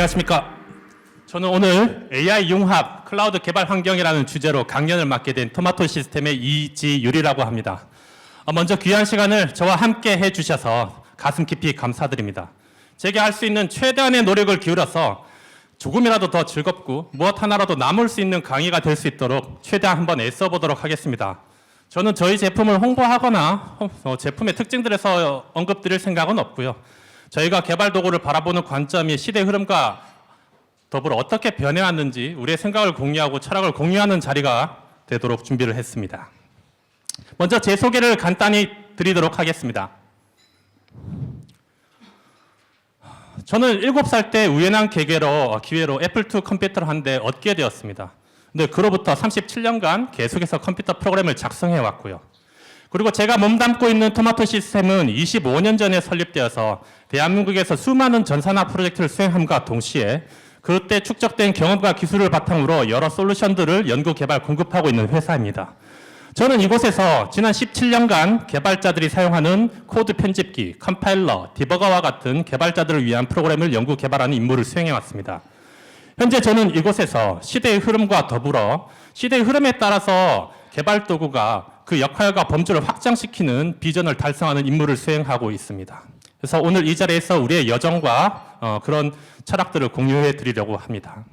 안녕하십니까. 저는 오늘 AI 융합 클라우드 개발 환경이라는 주제로 강연을 맡게 된 토마토 시스템의 이지율이라고 합니다. 먼저 귀한 시간을 저와 함께 해주셔서 가슴 깊이 감사드립니다. 제게 할 수 있는 최대한의 노력을 기울여서 조금이라도 더 즐겁고 무엇 하나라도 남을 수 있는 강의가 될 수 있도록 최대한 한번 애써보도록 하겠습니다. 저는 저희 제품을 홍보하거나 제품의 특징들에서 언급드릴 생각은 없고요. 저희가 개발 도구를 바라보는 관점이 시대 흐름과 더불어 어떻게 변해왔는지 우리의 생각을 공유하고 철학을 공유하는 자리가 되도록 준비를 했습니다. 먼저 제 소개를 간단히 드리도록 하겠습니다. 저는 7살 때 우연한 기회로 애플2 컴퓨터를 한 대 얻게 되었습니다. 근데 그로부터 37년간 계속해서 컴퓨터 프로그램을 작성해 왔고요. 그리고 제가 몸담고 있는 토마토 시스템은 25년 전에 설립되어서 대한민국에서 수많은 전산화 프로젝트를 수행함과 동시에 그때 축적된 경험과 기술을 바탕으로 여러 솔루션들을 연구, 개발, 공급하고 있는 회사입니다. 저는 이곳에서 지난 17년간 개발자들이 사용하는 코드 편집기, 컴파일러, 디버거와 같은 개발자들을 위한 프로그램을 연구, 개발하는 임무를 수행해 왔습니다. 현재 저는 이곳에서 시대의 흐름과 더불어 시대의 흐름에 따라서 개발 도구가 그 역할과 범주를 확장시키는 비전을 달성하는 임무를 수행하고 있습니다. 그래서 오늘 이 자리에서 우리의 여정과 그런 철학들을 공유해 드리려고 합니다.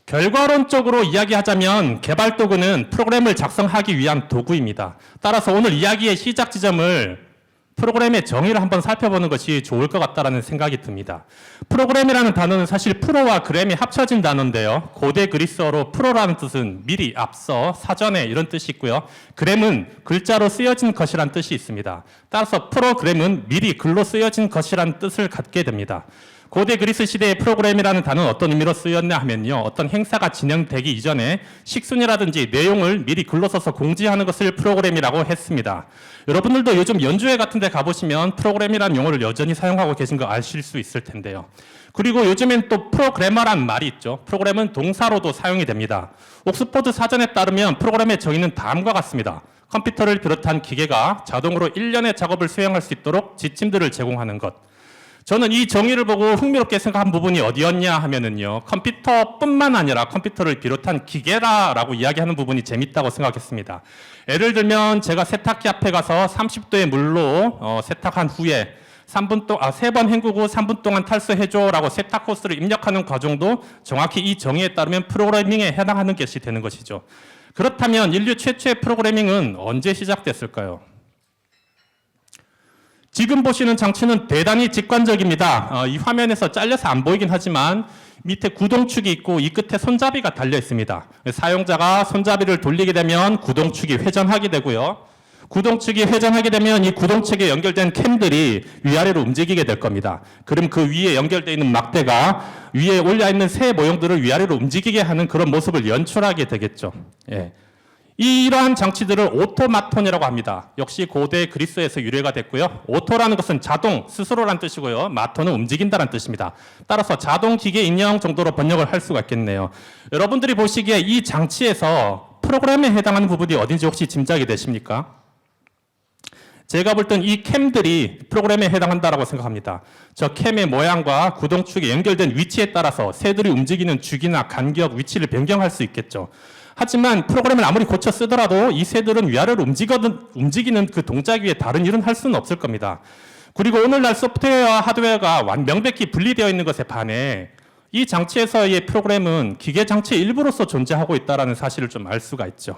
결과론적으로 이야기하자면 개발 도구는 프로그램을 작성하기 위한 도구입니다. 따라서 오늘 이야기의 시작 지점을 프로그램의 정의를 한번 살펴보는 것이 좋을 것 같다는 생각이 듭니다. 프로그램이라는 단어는 사실 프로와 그램이 합쳐진 단어인데요. 고대 그리스어로 프로라는 뜻은 미리, 앞서, 사전에 이런 뜻이 있고요. 그램은 글자로 쓰여진 것이란 뜻이 있습니다. 따라서 프로그램은 미리 글로 쓰여진 것이란 뜻을 갖게 됩니다. 고대 그리스 시대의 프로그램이라는 단어는 어떤 의미로 쓰였냐 하면요. 어떤 행사가 진행되기 이전에 식순이라든지 내용을 미리 글로 써서 공지하는 것을 프로그램이라고 했습니다. 여러분들도 요즘 연주회 같은 데 가보시면 프로그램이라는 용어를 여전히 사용하고 계신 거 아실 수 있을 텐데요. 그리고 요즘엔 또 프로그래머란 말이 있죠. 프로그램은 동사로도 사용이 됩니다. 옥스퍼드 사전에 따르면 프로그램의 정의는 다음과 같습니다. 컴퓨터를 비롯한 기계가 자동으로 일련의 작업을 수행할 수 있도록 지침들을 제공하는 것. 저는 이 정의를 보고 흥미롭게 생각한 부분이 어디였냐 하면은요. 컴퓨터뿐만 아니라 컴퓨터를 비롯한 기계라고 이야기하는 부분이 재밌다고 생각했습니다. 예를 들면 제가 세탁기 앞에 가서 30도의 물로 세탁한 후에 3번 헹구고 3분 동안 탈수해줘라고 세탁 호스를 입력하는 과정도 정확히 이 정의에 따르면 프로그래밍에 해당하는 것이 되는 것이죠. 그렇다면 인류 최초의 프로그래밍은 언제 시작됐을까요? 지금 보시는 장치는 대단히 직관적입니다. 이 화면에서 잘려서 안 보이긴 하지만 밑에 구동축이 있고 이 끝에 손잡이가 달려 있습니다. 사용자가 손잡이를 돌리게 되면 구동축이 회전하게 되고요. 구동축이 회전하게 되면 이 구동축에 연결된 캠들이 위아래로 움직이게 될 겁니다. 그럼 그 위에 연결되어 있는 막대가 위에 올려 있는 새 모형들을 위아래로 움직이게 하는 그런 모습을 연출하게 되겠죠. 예. 이러한 장치들을 오토마톤이라고 합니다. 역시 고대 그리스에서 유래가 됐고요. 오토라는 것은 자동, 스스로란 뜻이고요. 마톤은 움직인다는 뜻입니다. 따라서 자동 기계 인형 정도로 번역을 할 수가 있겠네요. 여러분들이 보시기에 이 장치에서 프로그램에 해당하는 부분이 어딘지 혹시 짐작이 되십니까? 제가 볼 땐 이 캠들이 프로그램에 해당한다고 생각합니다. 저 캠의 모양과 구동축에 연결된 위치에 따라서 새들이 움직이는 주기나 간격, 위치를 변경할 수 있겠죠. 하지만 프로그램을 아무리 고쳐 쓰더라도 이 새들은 위아래로 움직이는 그 동작 위에 다른 일은 할 수는 없을 겁니다. 그리고 오늘날 소프트웨어와 하드웨어가 명백히 분리되어 있는 것에 반해 이 장치에서의 프로그램은 기계 장치의 일부로서 존재하고 있다는 사실을 좀 알 수가 있죠.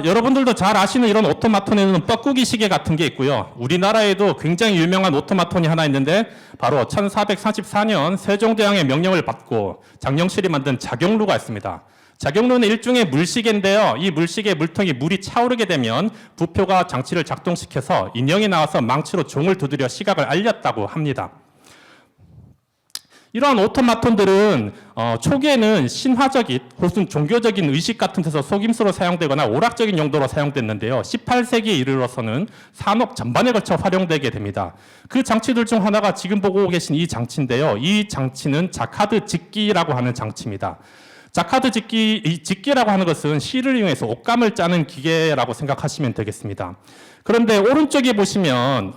여러분들도 잘 아시는 이런 오토마톤에는 뻐꾸기 시계 같은 게 있고요. 우리나라에도 굉장히 유명한 오토마톤이 하나 있는데 바로 1444년 세종대왕의 명령을 받고 장영실이 만든 작용루가 있습니다. 작용루는 일종의 물시계인데요. 이 물시계 물통이 물이 차오르게 되면 부표가 장치를 작동시켜서 인형이 나와서 망치로 종을 두드려 시각을 알렸다고 합니다. 이러한 오토마톤들은 초기에는 신화적인 혹은 종교적인 의식 같은 데서 속임수로 사용되거나 오락적인 용도로 사용됐는데요. 18세기에 이르러서는 산업 전반에 걸쳐 활용되게 됩니다. 그 장치들 중 하나가 지금 보고 계신 이 장치인데요. 이 장치는 자카드 직기라고 하는 장치입니다. 자카드 직기라고 하는 것은 실을 이용해서 옷감을 짜는 기계라고 생각하시면 되겠습니다. 그런데 오른쪽에 보시면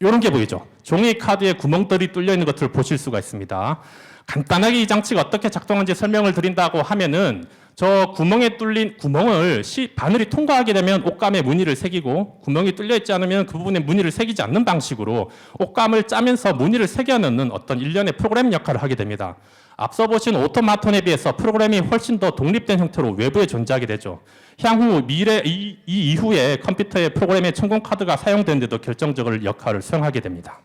이런 게 보이죠? 종이 카드에 구멍들이 뚫려 있는 것을 보실 수가 있습니다. 간단하게 이 장치가 어떻게 작동하는지 설명을 드린다고 하면은 저 구멍에 뚫린 구멍을 바늘이 통과하게 되면 옷감에 무늬를 새기고 구멍이 뚫려 있지 않으면 그 부분에 무늬를 새기지 않는 방식으로 옷감을 짜면서 무늬를 새겨 넣는 어떤 일련의 프로그램 역할을 하게 됩니다. 앞서 보신 오토마톤에 비해서 프로그램이 훨씬 더 독립된 형태로 외부에 존재하게 되죠. 향후 이 이후에 컴퓨터의 프로그램의 천공 카드가 사용되는 데도 결정적인 역할을 수행하게 됩니다.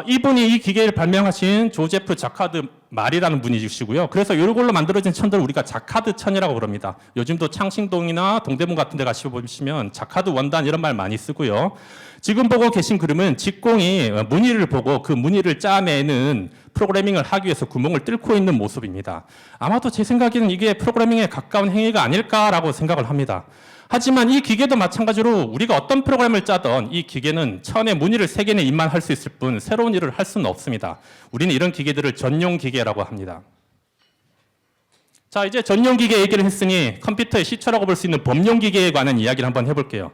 이분이 이 기계를 발명하신 조제프 자카드 말이라는 분이시고요. 그래서 이걸로 만들어진 천들을 우리가 자카드 천이라고 부릅니다. 요즘도 창신동이나 동대문 같은 데 가시면 자카드 원단 이런 말 많이 쓰고요. 지금 보고 계신 그림은 직공이 무늬를 보고 그 무늬를 짜내는 프로그래밍을 하기 위해서 구멍을 뚫고 있는 모습입니다. 아마도 제 생각에는 이게 프로그래밍에 가까운 행위가 아닐까라고 생각을 합니다. 하지만 이 기계도 마찬가지로 우리가 어떤 프로그램을 짜던 이 기계는 천에 무늬를 새기는 일만 할 수 있을 뿐 새로운 일을 할 수는 없습니다. 우리는 이런 기계들을 전용 기계라고 합니다. 자, 이제 전용 기계 얘기를 했으니 컴퓨터의 시초라고 볼 수 있는 범용 기계에 관한 이야기를 한번 해볼게요.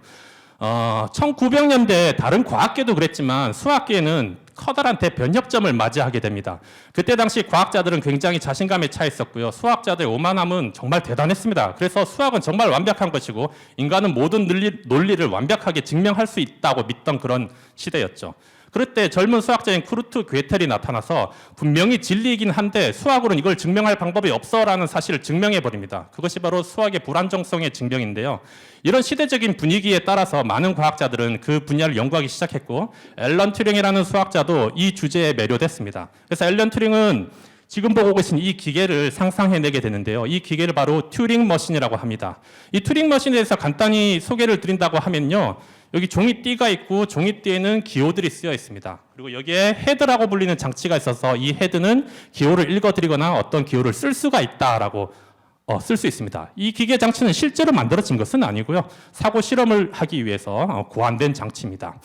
1900년대 다른 과학계도 그랬지만 수학계에는 커다란 대변혁점을 맞이하게 됩니다. 그때 당시 과학자들은 굉장히 자신감에 차 있었고요. 수학자들의 오만함은 정말 대단했습니다. 그래서 수학은 정말 완벽한 것이고 인간은 모든 논리를 완벽하게 증명할 수 있다고 믿던 그런 시대였죠. 그럴 때 젊은 수학자인 쿠르트 괴텔이 나타나서 분명히 진리이긴 한데 수학으로는 이걸 증명할 방법이 없어라는 사실을 증명해버립니다. 그것이 바로 수학의 불안정성의 증명인데요. 이런 시대적인 분위기에 따라서 많은 과학자들은 그 분야를 연구하기 시작했고 앨런 튜링이라는 수학자도 이 주제에 매료됐습니다. 그래서 앨런 튜링은 지금 보고 계신 이 기계를 상상해내게 되는데요. 이 기계를 바로 튜링 머신이라고 합니다. 이 튜링 머신에 대해서 간단히 소개를 드린다고 하면요. 여기 종이띠가 있고 종이띠에는 기호들이 쓰여 있습니다. 그리고 여기에 헤드라고 불리는 장치가 있어서 이 헤드는 기호를 읽어드리거나 어떤 기호를 쓸 수가 있다라고 쓸 수 있습니다. 이 기계 장치는 실제로 만들어진 것은 아니고요. 사고 실험을 하기 위해서 고안된 장치입니다.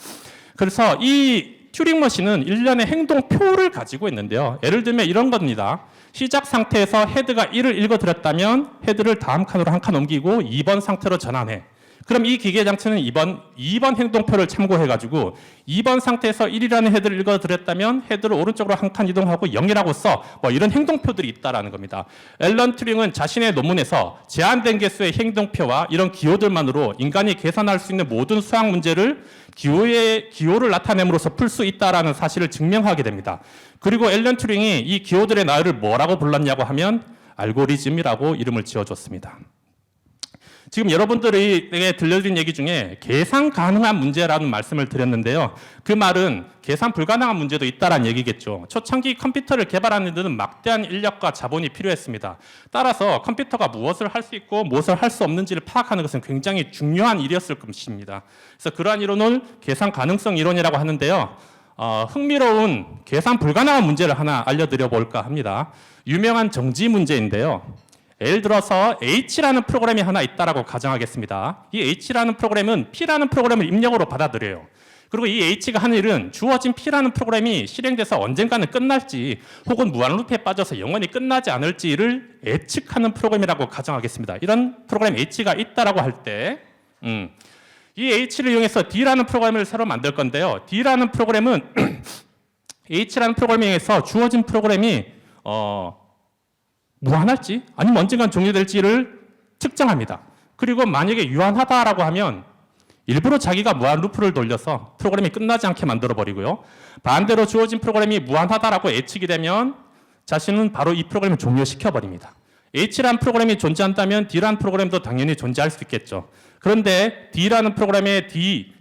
그래서 이 튜링 머신은 일련의 행동표를 가지고 있는데요. 예를 들면 이런 겁니다. 시작 상태에서 헤드가 1을 읽어드렸다면 헤드를 다음 칸으로 한 칸 옮기고 2번 상태로 전환해. 그럼 이 기계 장치는 2번 행동표를 참고해가지고 2번 상태에서 1이라는 헤드를 읽어드렸다면 헤드를 오른쪽으로 한 칸 이동하고 0이라고 써. 뭐 이런 행동표들이 있다라는 겁니다. 앨런 튜링은 자신의 논문에서 제한된 개수의 행동표와 이런 기호들만으로 인간이 계산할 수 있는 모든 수학 문제를 기호를 나타냄으로써 풀 수 있다라는 사실을 증명하게 됩니다. 그리고 앨런 튜링이 이 기호들의 나열을 뭐라고 불렀냐고 하면 알고리즘이라고 이름을 지어줬습니다. 지금 여러분들에게 들려드린 얘기 중에 계산 가능한 문제라는 말씀을 드렸는데요. 그 말은 계산 불가능한 문제도 있다라는 얘기겠죠. 초창기 컴퓨터를 개발하는 데는 막대한 인력과 자본이 필요했습니다. 따라서 컴퓨터가 무엇을 할 수 있고 무엇을 할 수 없는지를 파악하는 것은 굉장히 중요한 일이었을 것입니다. 그래서 그러한 이론을 계산 가능성 이론이라고 하는데요. 흥미로운 계산 불가능한 문제를 하나 알려드려 볼까 합니다. 유명한 정지 문제인데요. 예를 들어서 H라는 프로그램이 하나 있다라고 가정하겠습니다. 이 H라는 프로그램은 P라는 프로그램을 입력으로 받아들여요. 그리고 이 H가 하는 일은 주어진 P라는 프로그램이 실행돼서 언젠가는 끝날지 혹은 무한루프에 빠져서 영원히 끝나지 않을지를 예측하는 프로그램이라고 가정하겠습니다. 이런 프로그램 H가 있다라고 할 때 이 H를 이용해서 D라는 프로그램을 새로 만들 건데요. D라는 프로그램은 H라는 프로그램에 의해서 주어진 프로그램이 무한할지 아니면 언젠간 종료될지를 측정합니다. 그리고 만약에 유한하다라고 하면 일부러 자기가 무한 루프를 돌려서 프로그램이 끝나지 않게 만들어버리고요. 반대로 주어진 프로그램이 무한하다라고 예측이 되면 자신은 바로 이 프로그램을 종료시켜버립니다. H라는 프로그램이 존재한다면 D라는 프로그램도 당연히 존재할 수 있겠죠. 그런데 D라는 프로그램에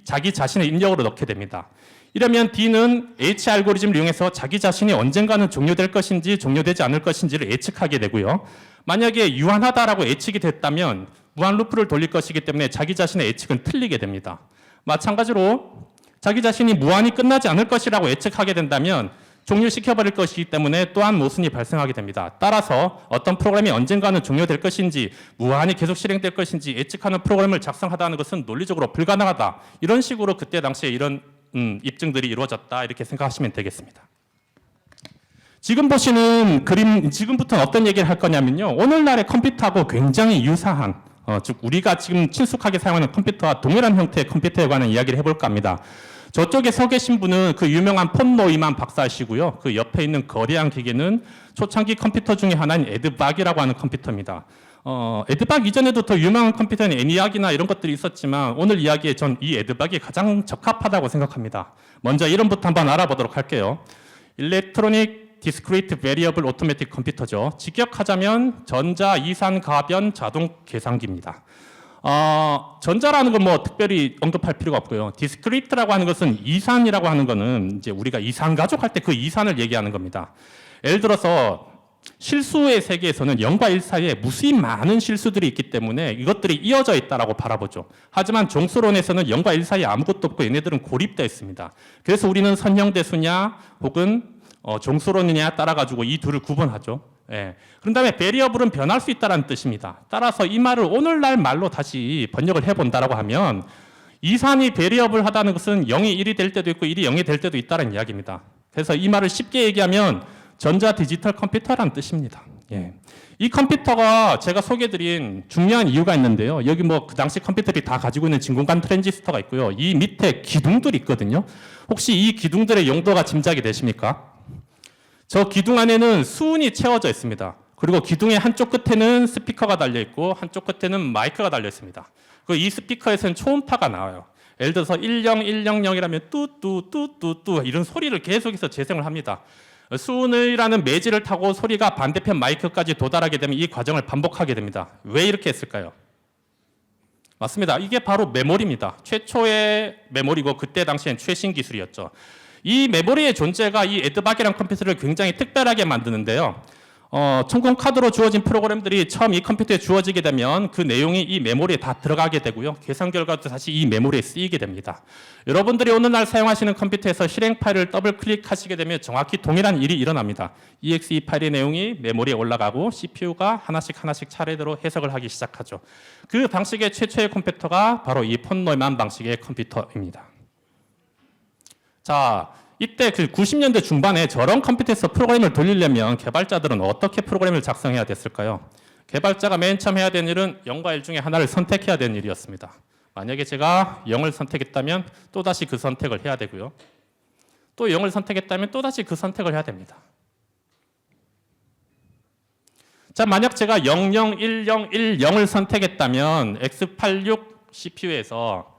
자기 자신의 입력으로 넣게 됩니다. 이러면 D는 H 알고리즘을 이용해서 자기 자신이 언젠가는 종료될 것인지 종료되지 않을 것인지를 예측하게 되고요. 만약에 유한하다라고 예측이 됐다면 무한 루프를 돌릴 것이기 때문에 자기 자신의 예측은 틀리게 됩니다. 마찬가지로 자기 자신이 무한히 끝나지 않을 것이라고 예측하게 된다면 종료시켜버릴 것이기 때문에 또한 모순이 발생하게 됩니다. 따라서 어떤 프로그램이 언젠가는 종료될 것인지 무한히 계속 실행될 것인지 예측하는 프로그램을 작성하다는 것은 논리적으로 불가능하다. 이런 식으로 그때 당시에 이런 입증들이 이루어졌다 이렇게 생각하시면 되겠습니다. 지금 보시는 그림, 지금부터는 어떤 얘기를 할 거냐면요. 오늘날의 컴퓨터하고 굉장히 유사한 즉 우리가 지금 친숙하게 사용하는 컴퓨터와 동일한 형태의 컴퓨터에 관한 이야기를 해볼까 합니다. 저쪽에 서 계신 분은 그 유명한 폰 노이만 박사시고요. 그 옆에 있는 거대한 기계는 초창기 컴퓨터 중에 하나인 에드박이라고 하는 컴퓨터입니다. 에드박 이전에도 더 유명한 컴퓨터는 애니악이나 이런 것들이 있었지만 오늘 이야기에 전 이 에드박이 가장 적합하다고 생각합니다. 먼저 이름부터 한번 알아보도록 할게요. Electronic Discrete Variable Automatic 컴퓨터죠. 직역하자면 전자 이산 가변 자동 계산기입니다. 전자라는 건 뭐 특별히 언급할 필요가 없고요. 디스크리트라고 하는 것은 이산이라고 하는 거는 이제 우리가 이산 가족할 때 그 이산을 얘기하는 겁니다. 예를 들어서 실수의 세계에서는 0과 1 사이에 무수히 많은 실수들이 있기 때문에 이것들이 이어져 있다라고 바라보죠. 하지만 종수론에서는 0과 1 사이에 아무것도 없고 얘네들은 고립되어 있습니다. 그래서 우리는 선형대수냐 혹은 종수론이냐 따라 가지고 이 둘을 구분하죠. 예. 그런 다음에 베리어블은 변할 수 있다는 뜻입니다. 따라서 이 말을 오늘날 말로 다시 번역을 해본다라고 하면 이산이 베리어블 하다는 것은 0이 1이 될 때도 있고 1이 0이 될 때도 있다는 이야기입니다. 그래서 이 말을 쉽게 얘기하면 전자 디지털 컴퓨터라는 뜻입니다. 예. 이 컴퓨터가 제가 소개해드린 중요한 이유가 있는데요. 여기 뭐 그 당시 컴퓨터들이 다 가지고 있는 진공관 트랜지스터가 있고요. 이 밑에 기둥들이 있거든요. 혹시 이 기둥들의 용도가 짐작이 되십니까? 저 기둥 안에는 수은이 채워져 있습니다. 그리고 기둥의 한쪽 끝에는 스피커가 달려 있고 한쪽 끝에는 마이크가 달려 있습니다. 그리고 이 스피커에서는 초음파가 나와요. 예를 들어서 10100이라면 뚜뚜뚜뚜뚜 이런 소리를 계속해서 재생을 합니다. 수은이라는 매질을 타고 소리가 반대편 마이크까지 도달하게 되면 이 과정을 반복하게 됩니다. 왜 이렇게 했을까요? 맞습니다. 이게 바로 메모리입니다. 최초의 메모리고 그때 당시엔 최신 기술이었죠. 이 메모리의 존재가 이 에드박이라는 컴퓨터를 굉장히 특별하게 만드는데요. 천공 카드로 주어진 프로그램들이 처음 이 컴퓨터에 주어지게 되면 그 내용이 이 메모리에 다 들어가게 되고요. 계산 결과도 다시 이 메모리에 쓰이게 됩니다. 여러분들이 오늘날 사용하시는 컴퓨터에서 실행 파일을 더블 클릭하시게 되면 정확히 동일한 일이 일어납니다. exe 파일의 내용이 메모리에 올라가고 CPU가 하나씩 차례대로 해석을 하기 시작하죠. 그 방식의 최초의 컴퓨터가 바로 이 폰 노이만 방식의 컴퓨터입니다. 자, 이때 그 90년대 중반에 저런 컴퓨터에서 프로그램을 돌리려면 개발자들은 어떻게 프로그램을 작성해야 됐을까요? 개발자가 맨 처음 해야 되는 일은 0과 1 중에 하나를 선택해야 되는 일이었습니다. 만약에 제가 0을 선택했다면 또다시 그 선택을 해야 되고요. 또 0을 선택했다면 또다시 그 선택을 해야 됩니다. 자, 만약 제가 001010을 선택했다면 x86 CPU에서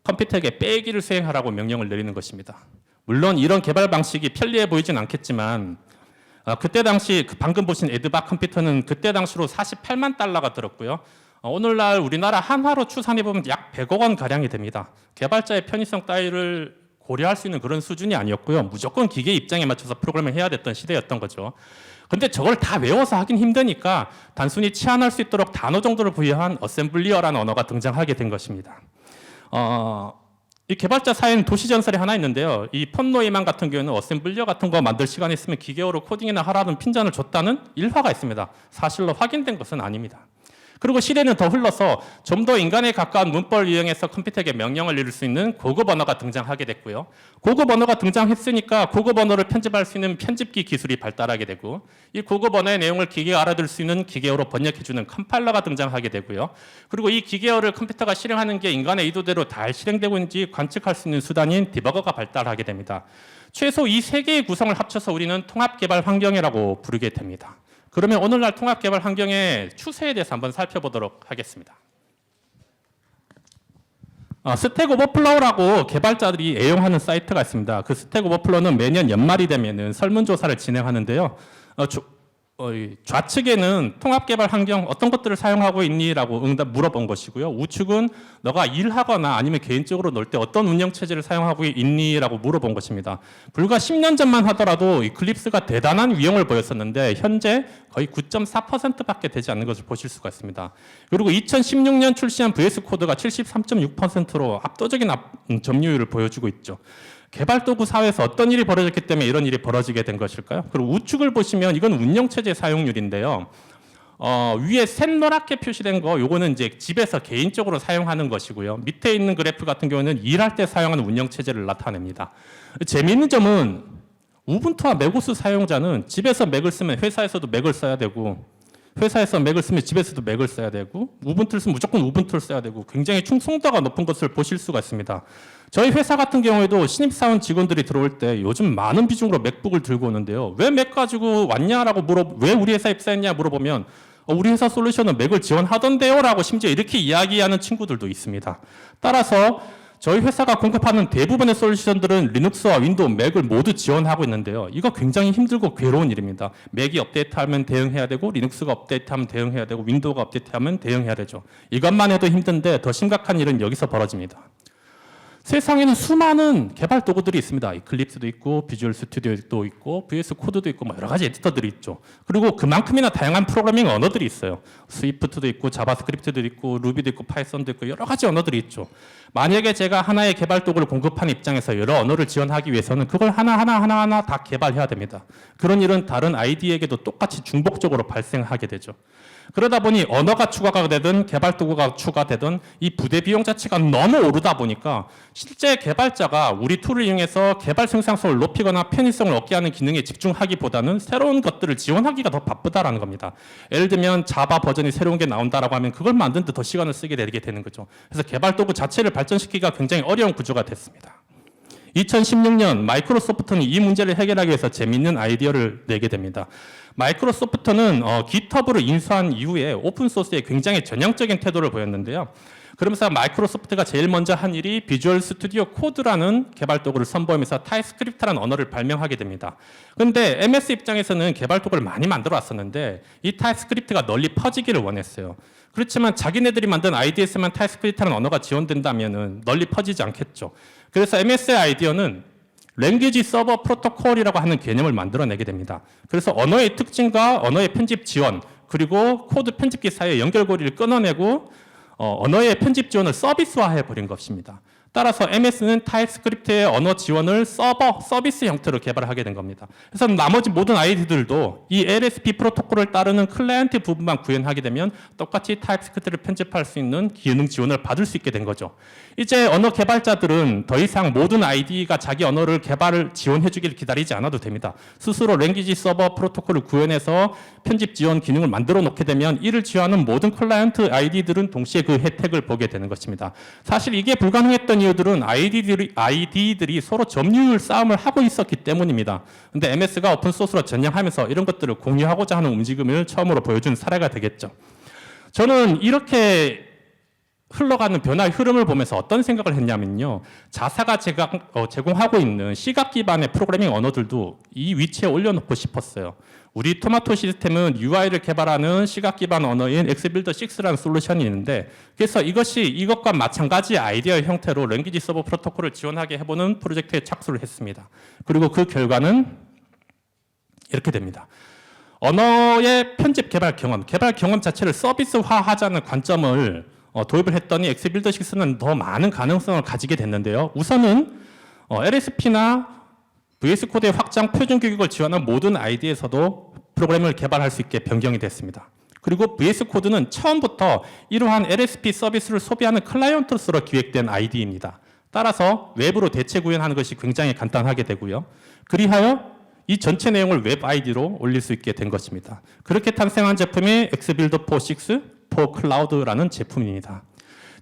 컴퓨터에게 빼기를 수행하라고 명령을 내리는 것입니다. 물론 이런 개발 방식이 편리해 보이진 않겠지만 그때 당시 방금 보신 에드박 컴퓨터는 그때 당시로 48만 달러가 들었고요. 오늘날 우리나라 한화로 추산해 보면 약 100억 원 가량이 됩니다. 개발자의 편의성 따위를 고려할 수 있는 그런 수준이 아니었고요. 무조건 기계 입장에 맞춰서 프로그램을 해야 됐던 시대였던 거죠. 근데 저걸 다 외워서 하긴 힘드니까 단순히 치환할 수 있도록 단어 정도를 부여한 어셈블리어라는 언어가 등장하게 된 것입니다. 이 개발자 사이에는 도시 전설이 하나 있는데요. 이 폰 노이만 같은 경우는 어셈블리어 같은 거 만들 시간이 있으면 기계어로 코딩이나 하라는 핀잔을 줬다는 일화가 있습니다. 사실로 확인된 것은 아닙니다. 그리고 시대는 더 흘러서 좀 더 인간에 가까운 문법을 이용해서 컴퓨터에게 명령을 내릴 수 있는 고급 언어가 등장하게 됐고요. 고급 언어가 등장했으니까 고급 언어를 편집할 수 있는 편집기 기술이 발달하게 되고 이 고급 언어의 내용을 기계가 알아들을 수 있는 기계어로 번역해주는 컴파일러가 등장하게 되고요. 그리고 이 기계어를 컴퓨터가 실행하는 게 있는지 의도대로 잘 실행되고 있는지 관측할 수 있는 수단인 디버거가 발달하게 됩니다. 최소 이 세 개의 구성을 합쳐서 우리는 통합개발 환경이라고 부르게 됩니다. 그러면 오늘날 통합개발 환경의 추세에 대해서 한번 살펴보도록 하겠습니다. 스택 오버플로우라고 개발자들이 애용하는 사이트가 있습니다. 그 스택 오버플로우는 매년 연말이 되면은 설문조사를 진행하는데요. 좌측에는 통합개발 환경 어떤 것들을 사용하고 있니라고 응답 물어본 것이고요. 우측은 너가 일하거나 아니면 개인적으로 놀 때 어떤 운영체제를 사용하고 있니라고 물어본 것입니다. 불과 10년 전만 하더라도 이 클립스가 대단한 위용을 보였었는데 현재 거의 9.4%밖에 되지 않는 것을 보실 수가 있습니다. 그리고 2016년 출시한 VS 코드가 73.6%로 압도적인 점유율을 보여주고 있죠. 개발도구 사회에서 어떤 일이 벌어졌기 때문에 이런 일이 벌어지게 된 것일까요? 그리고 우측을 보시면 이건 운영체제 사용률인데요. 위에 샛노랗게 표시된 거 요거는 이제 집에서 개인적으로 사용하는 것이고요. 밑에 있는 그래프 같은 경우는 일할 때 사용하는 운영체제를 나타냅니다. 재미있는 점은 우분투와 맥오스 사용자는 집에서 맥을 쓰면 회사에서도 맥을 써야 되고 회사에서 맥을 쓰면 집에서도 맥을 써야 되고 우분투를 쓰면 무조건 우분투를 써야 되고 굉장히 충성도가 높은 것을 보실 수가 있습니다. 저희 회사 같은 경우에도 신입사원 직원들이 들어올 때 요즘 많은 비중으로 맥북을 들고 오는데요. 왜 맥 가지고 왔냐라고 왜 우리 회사에 입사했냐 물어보면 우리 회사 솔루션은 맥을 지원하던데요 라고 심지어 이렇게 이야기하는 친구들도 있습니다. 따라서 저희 회사가 공급하는 대부분의 솔루션들은 리눅스와 윈도우, 맥을 모두 지원하고 있는데요. 이거 굉장히 힘들고 괴로운 일입니다. 맥이 업데이트하면 대응해야 되고 리눅스가 업데이트하면 대응해야 되고 윈도우가 업데이트하면 대응해야 되죠. 이것만 해도 힘든데 더 심각한 일은 여기서 벌어집니다. 세상에는 수많은 개발 도구들이 있습니다. 이클립스도 있고 비주얼 스튜디오도 있고 VS 코드도 있고 여러 가지 에디터들이 있죠. 그리고 그만큼이나 다양한 프로그래밍 언어들이 있어요. 스위프트도 있고 자바스크립트도 있고 루비도 있고 파이썬도 있고 여러 가지 언어들이 있죠. 만약에 제가 하나의 개발 도구를 공급하는 입장에서 여러 언어를 지원하기 위해서는 그걸 하나하나 다 개발해야 됩니다. 그런 일은 다른 아이디에게도 똑같이 중복적으로 발생하게 되죠. 그러다 보니 언어가 추가가 되든 개발 도구가 추가되든 이 부대 비용 자체가 너무 오르다 보니까 실제 개발자가 우리 툴을 이용해서 개발 생산성을 높이거나 편의성을 얻게 하는 기능에 집중하기보다는 새로운 것들을 지원하기가 더 바쁘다라는 겁니다. 예를 들면 자바 버전이 새로운 게 나온다라고 하면 그걸 만드는데 더 시간을 쓰게 되는 거죠. 그래서 개발 도구 자체를 발전시키기가 굉장히 어려운 구조가 됐습니다. 2016년 마이크로소프트는 이 문제를 해결하기 위해서 재미있는 아이디어를 내게 됩니다. 마이크로소프트는 GitHub를 인수한 이후에 오픈소스에 굉장히 전향적인 태도를 보였는데요. 그러면서 마이크로소프트가 제일 먼저 한 일이 비주얼 스튜디오 코드라는 개발 도구를 선보이면서 타입스크립트라는 언어를 발명하게 됩니다. 그런데 MS 입장에서는 개발 도구를 많이 만들어 왔었는데 이 타입스크립트가 널리 퍼지기를 원했어요. 그렇지만 자기네들이 만든 IDS만 타입스크립트라는 언어가 지원된다면 널리 퍼지지 않겠죠. 그래서 MS의 아이디어는 랭귀지 서버 프로토콜이라고 하는 개념을 만들어내게 됩니다. 그래서 언어의 특징과 언어의 편집 지원 그리고 코드 편집기 사이의 연결고리를 끊어내고 언어의 편집 지원을 서비스화해 버린 것입니다. 따라서 MS는 타입스크립트의 언어 지원을 서비스 형태로 개발하게 된 겁니다. 그래서 나머지 모든 아이디들도 이 LSP 프로토콜을 따르는 클라이언트 부분만 구현하게 되면 똑같이 타입스크립트를 편집할 수 있는 기능 지원을 받을 수 있게 된 거죠. 이제 언어 개발자들은 더 이상 모든 아이디가 자기 언어를 개발을 지원해 주기를 기다리지 않아도 됩니다. 스스로 랭귀지 서버 프로토콜을 구현해서 편집 지원 기능을 만들어 놓게 되면 이를 지원하는 모든 클라이언트 아이디들은 동시에 그 혜택을 보게 되는 것입니다. 사실 이게 불가능했던 이유들은 아이디들이 서로 점유율 싸움을 하고 있었기 때문입니다. 근데 MS가 오픈소스로 전향하면서 이런 것들을 공유하고자 하는 움직임을 처음으로 보여준 사례가 되겠죠. 저는 이렇게 흘러가는 변화의 흐름을 보면서 어떤 생각을 했냐면요. 자사가 제공하고 있는 시각 기반의 프로그래밍 언어들도 이 위치에 올려놓고 싶었어요. 우리 토마토 시스템은 UI를 개발하는 시각 기반 언어인 엑스빌더 6라는 솔루션이 있는데 그래서 이것과 마찬가지 아이디어의 형태로 랭귀지 서버 프로토콜을 지원하게 해보는 프로젝트에 착수를 했습니다. 그리고 그 결과는 이렇게 됩니다. 언어의 편집 개발 경험 자체를 서비스화하자는 관점을 도입을 했더니 엑스빌더 6는 더 많은 가능성을 가지게 됐는데요. 우선은 LSP나 VS 코드의 확장 표준 규격을 지원한 모든 아이디에서도 프로그램을 개발할 수 있게 변경이 됐습니다. 그리고 VS 코드는 처음부터 이러한 LSP 서비스를 소비하는 클라이언트로서 기획된 아이디입니다. 따라서 웹으로 대체 구현하는 것이 굉장히 간단하게 되고요. 그리하여 이 전체 내용을 웹 아이디로 올릴 수 있게 된 것입니다. 그렇게 탄생한 제품이 엑스빌더 4.6 for Cloud라는 제품입니다.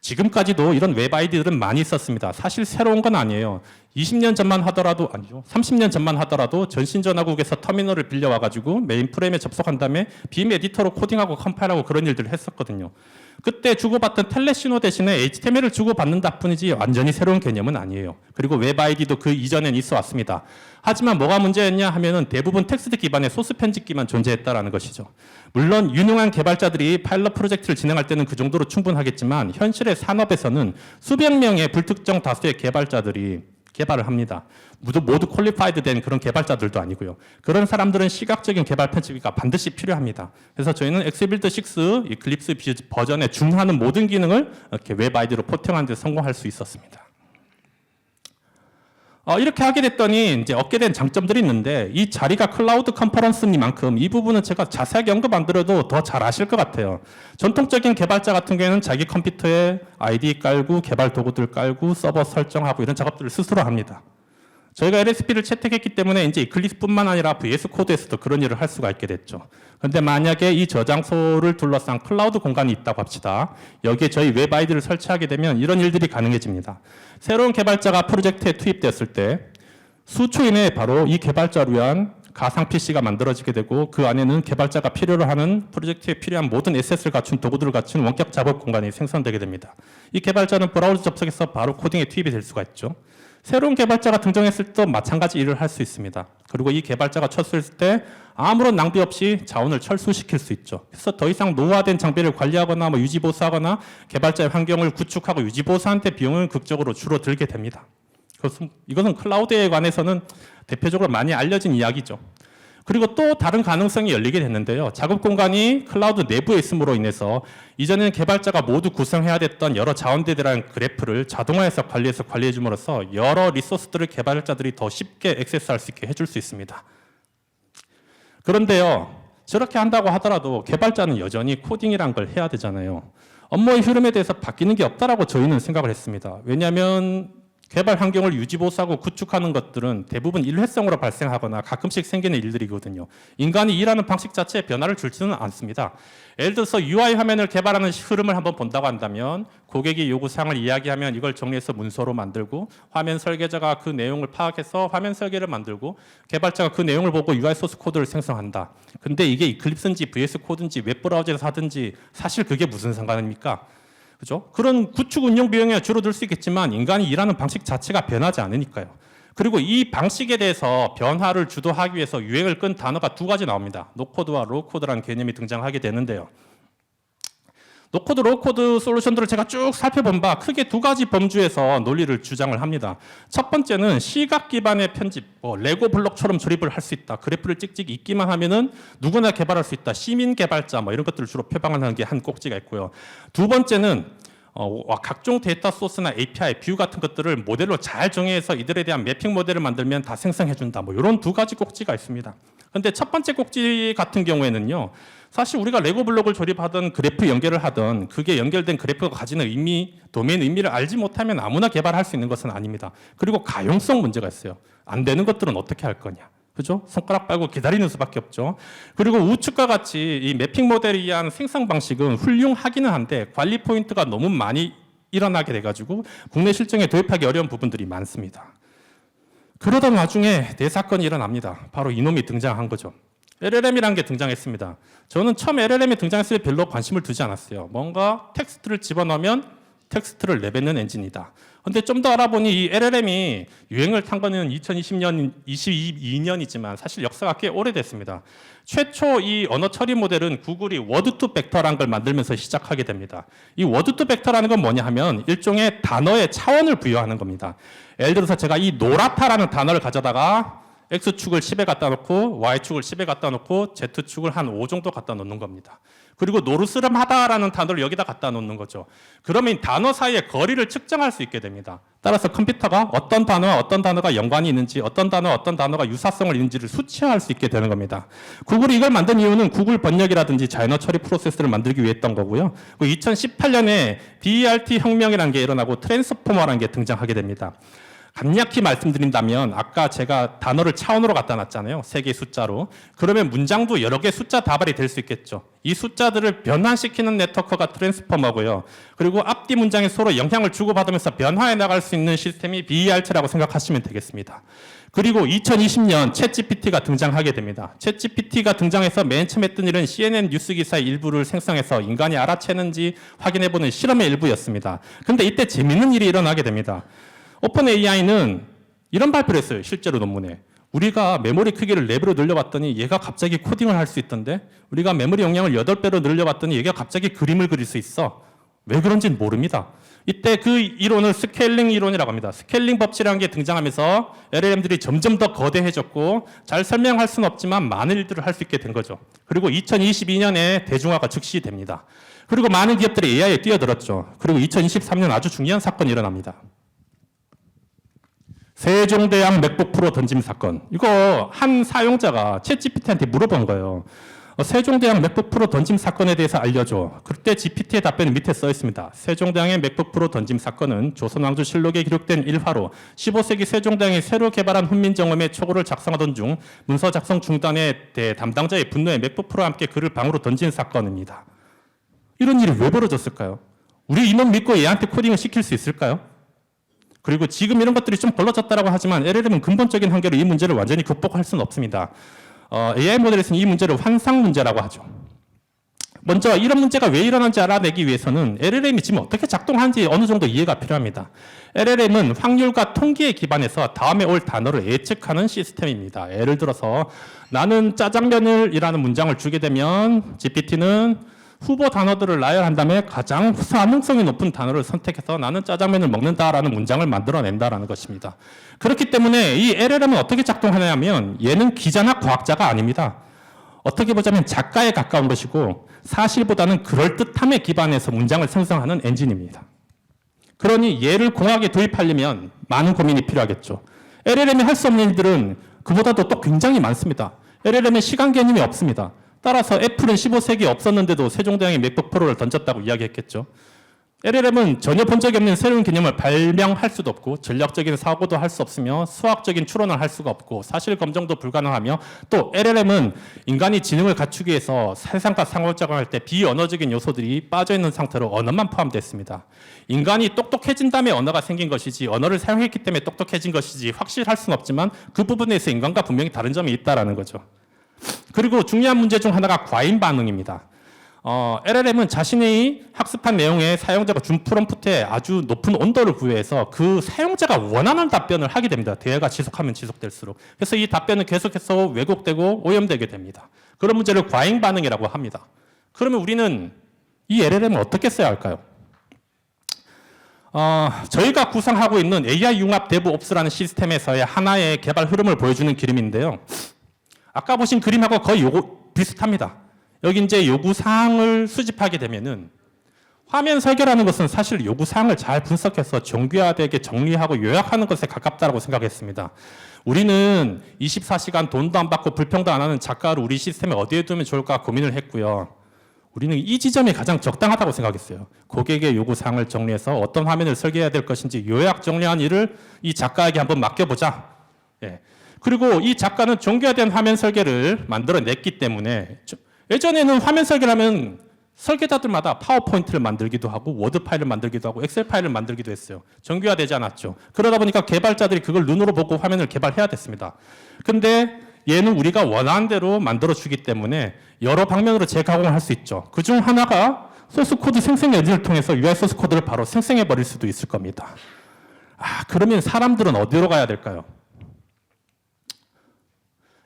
지금까지도 이런 웹 아이디들은 많이 있었습니다. 사실 새로운 건 아니에요. 20년 전만 하더라도 아니죠. 30년 전만 하더라도 전신전화국에서 터미널을 빌려와가지고 메인프레임에 접속한 다음에 빔 에디터로 코딩하고 컴파일하고 그런 일들을 했었거든요. 그때 주고받던 텔레신호 대신에 HTML을 주고받는다 뿐이지 완전히 새로운 개념은 아니에요. 그리고 웹 아이디도 그 이전엔 있어 왔습니다. 하지만 뭐가 문제였냐 하면은 대부분 텍스트 기반의 소스 편집기만 존재했다라는 것이죠. 물론 유능한 개발자들이 파일럿 프로젝트를 진행할 때는 그 정도로 충분하겠지만 현실의 산업에서는 수백 명의 불특정 다수의 개발자들이 개발을 합니다. 모두 퀄리파이드 된 그런 개발자들도 아니고요. 그런 사람들은 시각적인 개발 편집기가 반드시 필요합니다. 그래서 저희는 엑스빌더 6 이클립스 버전에 준하는 모든 기능을 이렇게 웹 아이디로 포팅하는 데 성공할 수 있었습니다. 이렇게 하게 됐더니 이제 얻게 된 장점들이 있는데 이 자리가 클라우드 컨퍼런스니만큼 이 부분은 제가 자세하게 언급 안 드려도 더 잘 아실 것 같아요. 전통적인 개발자 같은 경우에는 자기 컴퓨터에 아이디 깔고 개발 도구들 깔고 서버 설정하고 이런 작업들을 스스로 합니다. 저희가 LSP를 채택했기 때문에 이제 이클립스뿐만 아니라 VS 코드에서도 그런 일을 할 수가 있게 됐죠. 그런데 만약에 이 저장소를 둘러싼 클라우드 공간이 있다고 합시다. 여기에 저희 웹 아이디를 설치하게 되면 이런 일들이 가능해집니다. 새로운 개발자가 프로젝트에 투입되었을 때 수초 이내에 바로 이 개발자를 위한 가상 PC가 만들어지게 되고 그 안에는 개발자가 필요로 하는 프로젝트에 필요한 모든 에셋을 갖춘 도구들을 갖춘 원격 작업 공간이 생성되게 됩니다. 이 개발자는 브라우저 접속해서 바로 코딩에 투입이 될 수가 있죠. 새로운 개발자가 등장했을 때도 마찬가지 일을 할 수 있습니다. 그리고 이 개발자가 쳤을 때 아무런 낭비 없이 자원을 철수시킬 수 있죠. 그래서 더 이상 노후화된 장비를 관리하거나 유지보수하거나 개발자의 환경을 구축하고 유지보수하는 데 비용은 극적으로 줄어들게 됩니다. 이것은 클라우드에 관해서는 대표적으로 많이 알려진 이야기죠. 그리고 또 다른 가능성이 열리게 됐는데요. 작업 공간이 클라우드 내부에 있음으로 인해서 이전에는 개발자가 모두 구성해야 됐던 여러 자원들에 대한 그래프를 자동화해서 관리해 줌으로써 여러 리소스들을 개발자들이 더 쉽게 액세스할 수 있게 해줄 수 있습니다. 그런데요. 저렇게 한다고 하더라도 개발자는 여전히 코딩이란 걸 해야 되잖아요. 업무의 흐름에 대해서 바뀌는 게 없다라고 저희는 생각을 했습니다. 왜냐하면 개발 환경을 유지보수하고 구축하는 것들은 대부분 일회성으로 발생하거나 가끔씩 생기는 일들이거든요. 인간이 일하는 방식 자체에 변화를 줄지는 않습니다. 예를 들어서 UI 화면을 개발하는 흐름을 한번 본다고 한다면 고객이 요구사항을 이야기하면 이걸 정리해서 문서로 만들고 화면 설계자가 그 내용을 파악해서 화면 설계를 만들고 개발자가 그 내용을 보고 UI 소스 코드를 생성한다. 근데 이게 이클립스인지 VS 코드인지 웹브라우저에서 하든지 사실 그게 무슨 상관입니까? 그죠? 그런 구축 운영 비용이 줄어들 수 있겠지만 인간이 일하는 방식 자체가 변하지 않으니까요. 그리고 이 방식에 대해서 변화를 주도하기 위해서 유행을 끈 단어가 두 가지 나옵니다. 노코드와 로우코드라는 개념이 등장하게 되는데요. 노코드, 로우코드 솔루션들을 제가 쭉 살펴본 바 크게 두 가지 범주에서 논리를 주장을 합니다. 첫 번째는 시각 기반의 편집, 레고 블록처럼 조립을 할 수 있다. 그래프를 찍찍 있기만 하면은 누구나 개발할 수 있다. 시민 개발자 이런 것들을 주로 표방하는 게 한 꼭지가 있고요. 두 번째는 각종 데이터 소스나 API, 뷰 같은 것들을 모델로 잘 정의해서 이들에 대한 매핑 모델을 만들면 다 생성해준다. 이런 두 가지 꼭지가 있습니다. 그런데 첫 번째 꼭지 같은 경우에는요. 사실 우리가 레고 블록을 조립하든 그래프 연결을 하든 그게 연결된 그래프가 가지는 의미, 도메인 의미를 알지 못하면 아무나 개발할 수 있는 것은 아닙니다. 그리고 가용성 문제가 있어요. 안 되는 것들은 어떻게 할 거냐. 그죠? 손가락 빨고 기다리는 수밖에 없죠. 그리고 우측과 같이 이 매핑 모델에 의한 생성 방식은 훌륭하기는 한데 관리 포인트가 너무 많이 일어나게 돼가지고 국내 실정에 도입하기 어려운 부분들이 많습니다. 그러던 와중에 대사건이 일어납니다. 바로 이놈이 등장한 거죠. LLM이라는 게 등장했습니다. 저는 처음 LLM이 등장했을 때 별로 관심을 두지 않았어요. 뭔가 텍스트를 집어넣으면 텍스트를 내뱉는 엔진이다. 근데 좀 더 알아보니 이 LLM이 유행을 탄 거는 2020년, 22년이지만 사실 역사가 꽤 오래됐습니다. 최초 이 언어 처리 모델은 구글이 워드 투 벡터라는 걸 만들면서 시작하게 됩니다. 이 워드 투 벡터라는 건 뭐냐 하면 일종의 단어의 차원을 부여하는 겁니다. 예를 들어서 제가 이 노랗다라는 단어를 가져다가 X축을 10에 갖다 놓고 Y축을 10에 갖다 놓고 Z축을 한 5 정도 갖다 놓는 겁니다. 그리고 노르스름하다라는 단어를 여기다 갖다 놓는 거죠. 그러면 단어 사이의 거리를 측정할 수 있게 됩니다. 따라서 컴퓨터가 어떤 단어와 어떤 단어가 연관이 있는지 어떤 단어와 어떤 단어가 유사성을 있는지를 수치화할 수 있게 되는 겁니다. 구글이 이걸 만든 이유는 구글 번역이라든지 자연어 처리 프로세스를 만들기 위했던 거고요. 2018년에 DERT 혁명이라는 게 일어나고 트랜스포머라는 게 등장하게 됩니다. 간략히 말씀드린다면 아까 제가 단어를 차원으로 갖다 놨잖아요. 3개의 숫자로. 그러면 문장도 여러 개의 숫자 다발이 될 수 있겠죠. 이 숫자들을 변환시키는 네트워크가 트랜스포머고요. 그리고 앞뒤 문장에 서로 영향을 주고받으면서 변화해 나갈 수 있는 시스템이 BERT라고 생각하시면 되겠습니다. 그리고 2020년 챗GPT가 등장하게 됩니다. 챗GPT가 등장해서 맨 처음 했던 일은 CNN 뉴스 기사의 일부를 생성해서 인간이 알아채는지 확인해보는 실험의 일부였습니다. 근데 이때 재밌는 일이 일어나게 됩니다. 오픈 AI는 이런 발표를 했어요. 실제로 논문에. 우리가 메모리 크기를 4배로 늘려봤더니 얘가 갑자기 코딩을 할 수 있던데 우리가 메모리 용량을 8배로 늘려봤더니 얘가 갑자기 그림을 그릴 수 있어. 왜 그런지는 모릅니다. 이때 그 이론을 스케일링 이론이라고 합니다. 스케일링 법칙이라는 게 등장하면서 LLM들이 점점 더 거대해졌고 잘 설명할 수는 없지만 많은 일들을 할 수 있게 된 거죠. 그리고 2022년에 대중화가 즉시 됩니다. 그리고 많은 기업들이 AI에 뛰어들었죠. 그리고 2023년 아주 중요한 사건이 일어납니다. 세종대왕 맥북 프로 던짐 사건. 이거 한 사용자가 챗GPT한테 물어본 거예요. 세종대왕 맥북 프로 던짐 사건에 대해서 알려줘. 그때 GPT의 답변이 밑에 써 있습니다. 세종대왕의 맥북 프로 던짐 사건은 조선왕조실록에 기록된 일화로 15세기 세종대왕이 새로 개발한 훈민정음의 초고를 작성하던 중 문서 작성 중단에 대해 담당자의 분노에 맥북 프로와 함께 그를 방으로 던진 사건입니다. 이런 일이 왜 벌어졌을까요? 우리 이놈 믿고 얘한테 코딩을 시킬 수 있을까요? 그리고 지금 이런 것들이 좀 벌어졌다고 하지만 LLM은 근본적인 한계로 이 문제를 완전히 극복할 수는 없습니다. AI 모델에서는 이 문제를 환상 문제라고 하죠. 먼저 이런 문제가 왜 일어난지 알아내기 위해서는 LLM이 지금 어떻게 작동하는지 어느 정도 이해가 필요합니다. LLM은 확률과 통계에 기반해서 다음에 올 단어를 예측하는 시스템입니다. 예를 들어서 나는 짜장면을이라는 문장을 주게 되면 GPT는 후보 단어들을 나열한 다음에 가장 가능성이 높은 단어를 선택해서 나는 짜장면을 먹는다라는 문장을 만들어낸다라는 것입니다. 그렇기 때문에 이 LLM은 어떻게 작동하냐면 얘는 기자나 과학자가 아닙니다. 어떻게 보자면 작가에 가까운 것이고 사실보다는 그럴듯함에 기반해서 문장을 생성하는 엔진입니다. 그러니 얘를 공학에 도입하려면 많은 고민이 필요하겠죠. LLM이 할 수 없는 일들은 그보다도 또 굉장히 많습니다. LLM은 시간 개념이 없습니다. 따라서 애플은 15세기에 없었는데도 세종대왕이 맥북 프로를 던졌다고 이야기했겠죠. LLM은 전혀 본 적이 없는 새로운 개념을 발명할 수도 없고 전략적인 사고도 할 수 없으며 수학적인 추론을 할 수가 없고 사실 검증도 불가능하며 또 LLM은 인간이 지능을 갖추기 위해서 세상과 상호작용할 때 비언어적인 요소들이 빠져있는 상태로 언어만 포함됐습니다. 인간이 똑똑해진 다음에 언어가 생긴 것이지 언어를 사용했기 때문에 똑똑해진 것이지 확실할 수는 없지만 그 부분에서 인간과 분명히 다른 점이 있다는 거죠. 그리고 중요한 문제 중 하나가 과잉 반응입니다. LLM은 자신이 학습한 내용에 사용자가 준 프롬프트에 아주 높은 온도를 부여해서 그 사용자가 원하는 답변을 하게 됩니다. 대화가 지속하면 지속될수록. 그래서 이 답변은 계속해서 왜곡되고 오염되게 됩니다. 그런 문제를 과잉 반응이라고 합니다. 그러면 우리는 이 LLM을 어떻게 써야 할까요? 저희가 구상하고 있는 AI 융합 DevOps라는 시스템에서의 하나의 개발 흐름을 보여주는 그림인데요. 아까 보신 그림하고 거의 비슷합니다. 여기 이제 요구사항을 수집하게 되면은 화면 설계라는 것은 사실 요구사항을 잘 분석해서 정교화되게 정리하고 요약하는 것에 가깝다고 생각했습니다. 우리는 24시간 돈도 안 받고 불평도 안 하는 작가를 우리 시스템에 어디에 두면 좋을까 고민을 했고요. 우리는 이 지점이 가장 적당하다고 생각했어요. 고객의 요구사항을 정리해서 어떤 화면을 설계해야 될 것인지 요약 정리한 일을 이 작가에게 한번 맡겨보자. 예. 그리고 이 작가는 정교화된 화면 설계를 만들어냈기 때문에 예전에는 화면 설계를 하면 설계자들마다 파워포인트를 만들기도 하고 워드 파일을 만들기도 하고 엑셀 파일을 만들기도 했어요. 정교화되지 않았죠. 그러다 보니까 개발자들이 그걸 눈으로 보고 화면을 개발해야 됐습니다. 근데 얘는 우리가 원하는 대로 만들어주기 때문에 여러 방면으로 재가공을 할 수 있죠. 그중 하나가 소스코드 생성 엔진을 통해서 UI 소스코드를 바로 생성해버릴 수도 있을 겁니다. 그러면 사람들은 어디로 가야 될까요?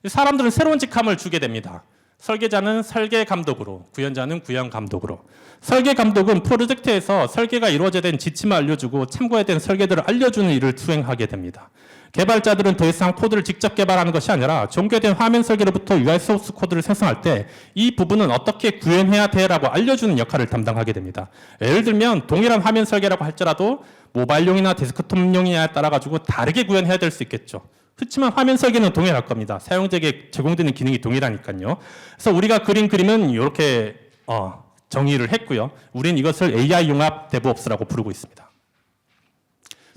사람들은 새로운 직함을 주게 됩니다. 설계자는 설계 감독으로, 구현자는 구현 감독으로. 설계 감독은 프로젝트에서 설계가 이루어져야 된 지침을 알려주고 참고해야 된 설계들을 알려주는 일을 수행하게 됩니다. 개발자들은 더 이상 코드를 직접 개발하는 것이 아니라 정교된 화면 설계로부터 UI 소스 코드를 생성할 때 이 부분은 어떻게 구현해야 돼라고 알려주는 역할을 담당하게 됩니다. 예를 들면 동일한 화면 설계라고 할지라도 모바일용이나 데스크톱용이냐에 따라 가지고 다르게 구현해야 될 수 있겠죠. 그렇지만 화면 설계는 동일할 겁니다. 사용자에게 제공되는 기능이 동일하니까요. 그래서 우리가 그린 그림은 이렇게 정의를 했고요. 우린 이것을 AI 융합 DevOps라고 부르고 있습니다.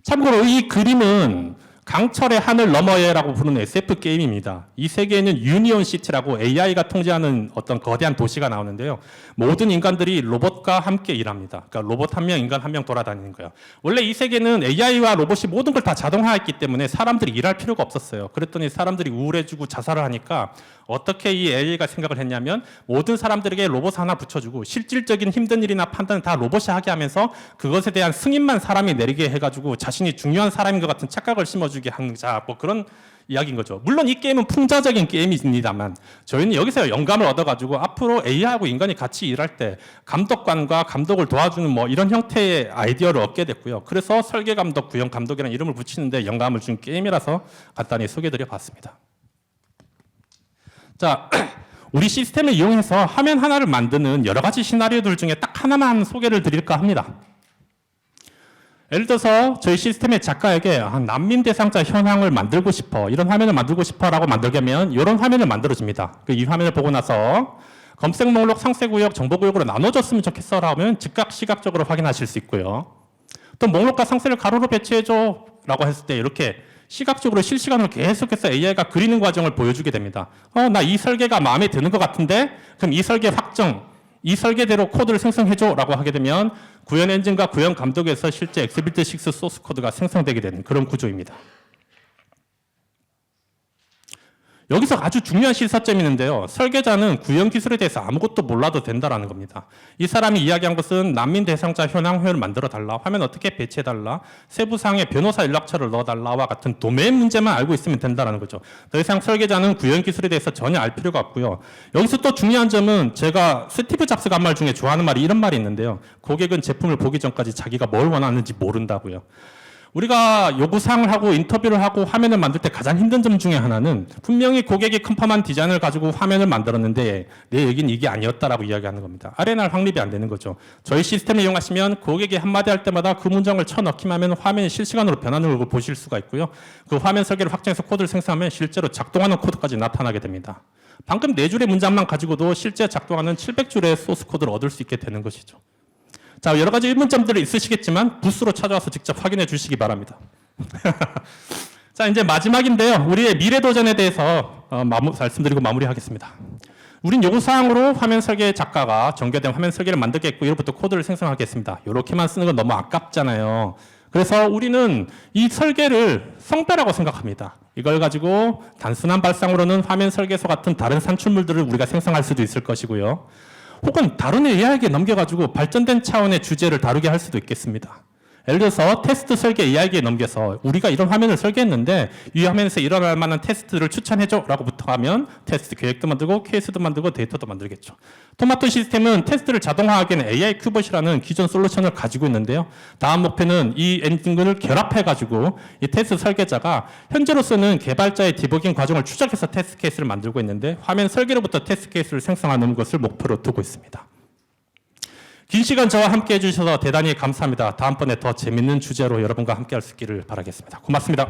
참고로 이 그림은 강철의 하늘 너머에라고 부르는 SF 게임입니다. 이 세계에는 유니온 시티라고 AI가 통제하는 어떤 거대한 도시가 나오는데요. 모든 인간들이 로봇과 함께 일합니다. 그러니까 로봇 한 명, 인간 한 명 돌아다니는 거예요. 원래 이 세계는 AI와 로봇이 모든 걸 다 자동화했기 때문에 사람들이 일할 필요가 없었어요. 그랬더니 사람들이 우울해지고 자살을 하니까 어떻게 이 AI가 생각을 했냐면 모든 사람들에게 로봇 하나 붙여주고 실질적인 힘든 일이나 판단을 다 로봇이 하게 하면서 그것에 대한 승인만 사람이 내리게 해가지고 자신이 중요한 사람인 것 같은 착각을 심어주게 하자, 뭐 그런 이야기인 거죠. 물론 이 게임은 풍자적인 게임입니다만 저희는 여기서 영감을 얻어가지고 앞으로 AI하고 인간이 같이 일할 때 감독관과 감독을 도와주는 뭐 이런 형태의 아이디어를 얻게 됐고요. 그래서 설계 감독, 구현 감독이라는 이름을 붙이는데 영감을 준 게임이라서 간단히 소개드려 봤습니다. 자, 우리 시스템을 이용해서 화면 하나를 만드는 여러 가지 시나리오들 중에 딱 하나만 소개를 드릴까 합니다. 예를 들어서 저희 시스템의 작가에게 난민 대상자 현황을 만들고 싶어, 이런 화면을 만들고 싶어 라고 만들게 하면 이런 화면을 만들어줍니다. 이 화면을 보고 나서 검색 목록 상세 구역, 정보 구역으로 나눠줬으면 좋겠어라면 즉각 시각적으로 확인하실 수 있고요. 또 목록과 상세를 가로로 배치해줘라고 했을 때 이렇게 시각적으로 실시간으로 계속해서 AI가 그리는 과정을 보여주게 됩니다. 나 이 설계가 마음에 드는 것 같은데 그럼 이 설계 확정, 이 설계대로 코드를 생성해줘라고 하게 되면 구현 엔진과 구현 감독에서 실제 엑스빌트6 소스 코드가 생성되게 되는 그런 구조입니다. 여기서 아주 중요한 시사점이 있는데요. 설계자는 구현 기술에 대해서 아무것도 몰라도 된다라는 겁니다. 이 사람이 이야기한 것은 난민 대상자 현황표를 만들어달라, 화면 어떻게 배치해달라, 세부사항에 변호사 연락처를 넣어달라와 같은 도메인 문제만 알고 있으면 된다는 거죠. 더 이상 설계자는 구현 기술에 대해서 전혀 알 필요가 없고요. 여기서 또 중요한 점은 제가 스티브 잡스가 한 말 중에 좋아하는 말이 이런 말이 있는데요. 고객은 제품을 보기 전까지 자기가 뭘 원하는지 모른다고요. 우리가 요구사항을 하고 인터뷰를 하고 화면을 만들 때 가장 힘든 점 중에 하나는 분명히 고객이 컨펌한 디자인을 가지고 화면을 만들었는데 내 얘기는 이게 아니었다라고 이야기하는 겁니다. R&R 확립이 안 되는 거죠. 저희 시스템을 이용하시면 고객이 한마디 할 때마다 그 문장을 쳐넣기만 하면 화면이 실시간으로 변하는 걸 보실 수가 있고요. 그 화면 설계를 확정해서 코드를 생성하면 실제로 작동하는 코드까지 나타나게 됩니다. 방금 4줄의 문장만 가지고도 실제 작동하는 700줄의 소스 코드를 얻을 수 있게 되는 것이죠. 자, 여러 가지 의문점들이 있으시겠지만 부스로 찾아와서 직접 확인해 주시기 바랍니다. 자, 이제 마지막인데요. 우리의 미래 도전에 대해서 말씀드리고 마무리하겠습니다. 우린 요구사항으로 화면 설계 작가가 정교된 화면 설계를 만들겠고 이로부터 코드를 생성하겠습니다. 이렇게만 쓰는 건 너무 아깝잖아요. 그래서 우리는 이 설계를 성배라고 생각합니다. 이걸 가지고 단순한 발상으로는 화면 설계서 같은 다른 산출물들을 우리가 생성할 수도 있을 것이고요. 혹은 다른 AI에게 넘겨가지고 발전된 차원의 주제를 다루게 할 수도 있겠습니다. 예를 들어서 테스트 설계 AI에게 넘겨서 우리가 이런 화면을 설계했는데 이 화면에서 일어날 만한 테스트를 추천해줘 라고 부탁하면 테스트 계획도 만들고 케이스도 만들고 데이터도 만들겠죠. 토마토 시스템은 테스트를 자동화하기에는 AI 큐봇이라는 기존 솔루션을 가지고 있는데요. 다음 목표는 이 엔진을 결합해가지고 이 테스트 설계자가 현재로서는 개발자의 디버깅 과정을 추적해서 테스트 케이스를 만들고 있는데 화면 설계로부터 테스트 케이스를 생성하는 것을 목표로 두고 있습니다. 긴 시간 저와 함께 해주셔서 대단히 감사합니다. 다음번에 더 재밌는 주제로 여러분과 함께 할 수 있기를 바라겠습니다. 고맙습니다.